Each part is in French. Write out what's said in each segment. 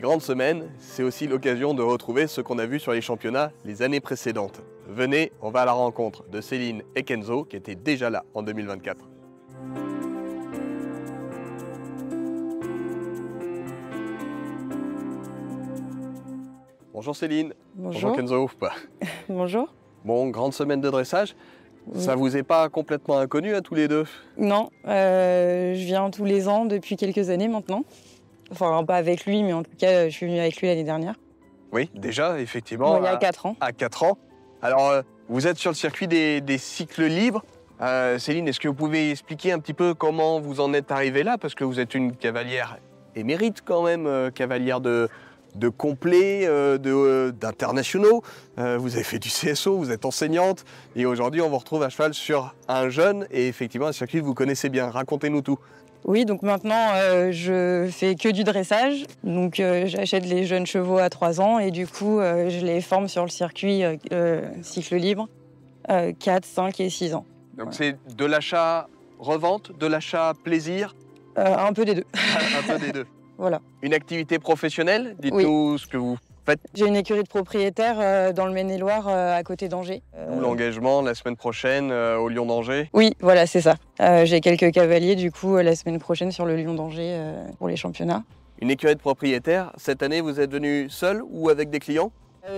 grandes semaines, c'est aussi l'occasion de retrouver ce qu'on a vu sur les championnats les années précédentes. Venez, on va à la rencontre de Céline et Kenzo qui étaient déjà là en 2024. Bonjour Céline. Bonjour. Kenzo. Bonjour. Bon, grande semaine de dressage. Ça vous est pas complètement inconnu à tous les deux? Non, je viens tous les ans depuis quelques années maintenant. Enfin, pas avec lui, mais en tout cas, je suis venue avec lui l'année dernière. Oui, déjà, effectivement. Il y a 4 ans. À 4 ans. Alors, vous êtes sur le circuit des cycles libres. Céline, est-ce que vous pouvez expliquer un petit peu comment vous en êtes arrivée là? Parce que vous êtes une cavalière émérite quand même, cavalière de complets, d'internationaux. Vous avez fait du CSO, vous êtes enseignante. Et aujourd'hui, on vous retrouve à cheval sur un jeune et effectivement un circuit que vous connaissez bien. Racontez-nous tout. Oui, donc maintenant, je fais que du dressage. Donc, j'achète les jeunes chevaux à 3 ans et du coup, je les forme sur le circuit cycle libre 4, 5 et 6 ans. Donc, c'est de l'achat-revente, de l'achat-plaisir? Un peu des deux. Un peu des deux. Voilà. Une activité professionnelle? Dites-nous ce que vous faites. J'ai une écurie de propriétaire dans le Maine-et-Loire, à côté d'Angers. Ou l'engagement la semaine prochaine au Lion d'Angers? Oui, voilà, c'est ça. J'ai quelques cavaliers, du coup, la semaine prochaine sur le Lion d'Angers pour les championnats. Une écurie de propriétaire. Cette année, vous êtes venu seul ou avec des clients?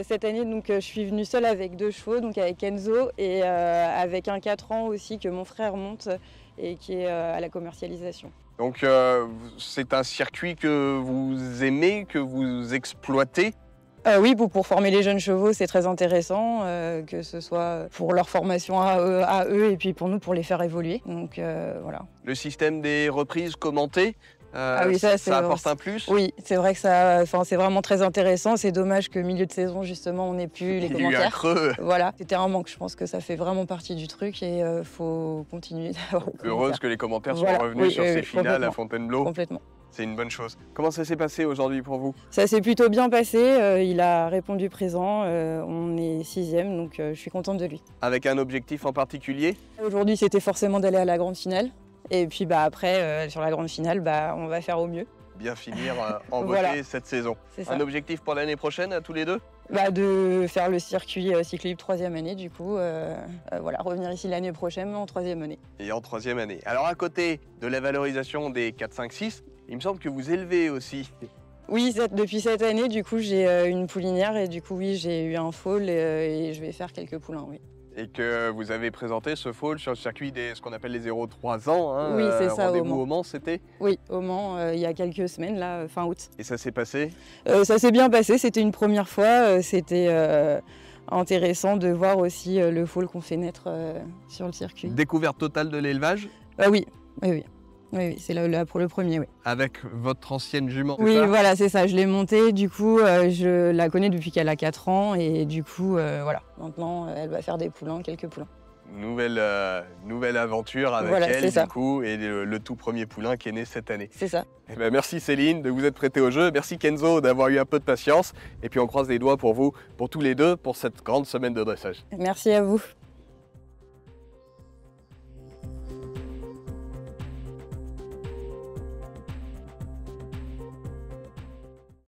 Cette année, donc, je suis venue seule avec 2 chevaux, donc avec Kenzo et avec un 4 ans aussi que mon frère monte et qui est à la commercialisation. Donc, c'est un circuit que vous aimez, que vous exploitez? Oui, pour former les jeunes chevaux, c'est très intéressant, que ce soit pour leur formation à eux et puis pour nous, pour les faire évoluer. Donc, voilà. Le système des reprises commentées, oui, ça apporte un plus? Oui, c'est vrai que c'est vraiment très intéressant. C'est dommage que milieu de saison, justement, on n'ait plus les commentaires. Il y a eu un creux. Voilà, c'était un manque. Je pense que ça fait vraiment partie du truc et il faut continuer d'avoir les commentaires. Heureuse que les commentaires soient revenus sur ces finales à Fontainebleau. Complètement. C'est une bonne chose. Comment ça s'est passé aujourd'hui pour vous? Ça s'est plutôt bien passé. Il a répondu présent. On est 6e, donc je suis contente de lui. Avec un objectif en particulier? Aujourd'hui, c'était forcément d'aller à la grande finale. Et puis après, sur la grande finale, on va faire au mieux. Bien finir en beauté voilà. Cette saison. Un objectif pour l'année prochaine à tous les deux? De faire le circuit cycle libre 3e année, du coup, voilà, revenir ici l'année prochaine en 3e année. Et en 3e année. Alors à côté de la valorisation des 4, 5, 6, il me semble que vous élevez aussi. Oui, depuis cette année, du coup, j'ai une poulinière et du coup, oui, j'ai eu un foal et je vais faire quelques poulains, oui. Et que vous avez présenté ce foal sur le circuit ce qu'on appelle les 0-3 ans. Hein, oui, c'est ça, rendez-vous au Mans, c'était? Oui, au Mans, il y a quelques semaines, là, fin août. Et ça s'est passé? Ça s'est bien passé, c'était une première fois. C'était intéressant de voir aussi le foal qu'on fait naître sur le circuit. Découverte totale de l'élevage? Oui, c'est là pour le premier, oui. Avec votre ancienne jument? Oui, voilà, c'est ça. Je l'ai montée, du coup, je la connais depuis qu'elle a 4 ans et du coup, voilà. Maintenant, elle va faire des poulains, quelques poulains. Nouvelle aventure avec elle, du coup, et le tout premier poulain qui est né cette année. C'est ça. Et merci Céline de vous être prêtée au jeu. Merci Kenzo d'avoir eu un peu de patience. Et puis on croise les doigts pour vous, pour tous les deux, pour cette grande semaine de dressage. Merci à vous.